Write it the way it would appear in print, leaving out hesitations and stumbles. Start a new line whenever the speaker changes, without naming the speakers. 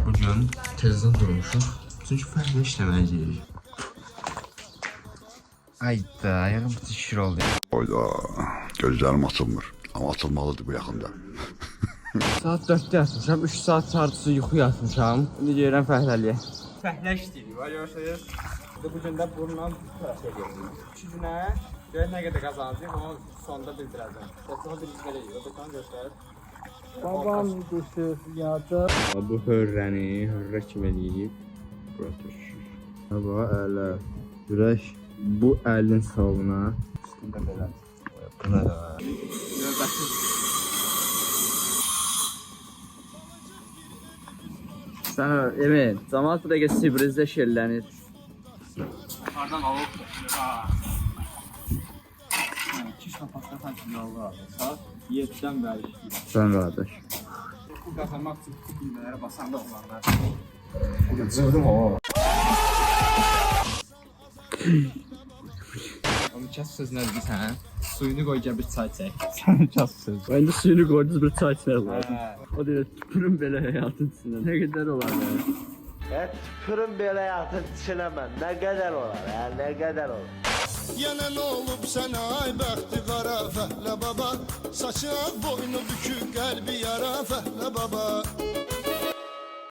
Bugün tezdən durmuşuq. Çünki fərqlə işləməyəcəyik. Ayda, ayağım şişir oldu.
Oyda, gözlərim açılmır. Amma açılmalıdır bu yaxında.
Saat 4-də yatmışam, 3 saat çarçısı yuxu yatmışam. İndi gəlirəm fəhləliyə. Fəhlə işləyirik, var görürsünüz. Bu gün də bununla tıraş edirik. 2 günə görək nə qədər qazanacaq, onu sonda bildirəcəm. Sonra bir izlə eləyirik, o da kan göstərir.
Babam düşür yada.
Bu hörrəni, hörrə kimi eləyib. Bura tökür. Hava, ələ, ürək. Bu əlin savuna. Üstündə belə. Buna da. Növbəti. Sən Emin, cəmaat bu dəqiqə Sibrizdə şerlənir. Hardan alıbdır? İki şapaqda təkili olur abi. Saat 7-dən bəri işləyir. Sən qardaş. Bu qazanmaq üçün bilmələrə basanda olanlar. Bugün cırdım o. Onu kəs sözünə bilsən, suyunu qoy gəl bir çay çək. Sən kəs söz. İndi suyunu qoydunuz bir çay çək var. O deyir, tüpürün belə həyatın içində. Nə qədər olar ya?
Tüpürün belə həyatın içinə mən. Nə qədər olar, nə qədər olar.
Yenə nə olub sənə ay bəxti qara fəhlə baba. Saçı boynu bükük, qəlbi yara fəhlə baba.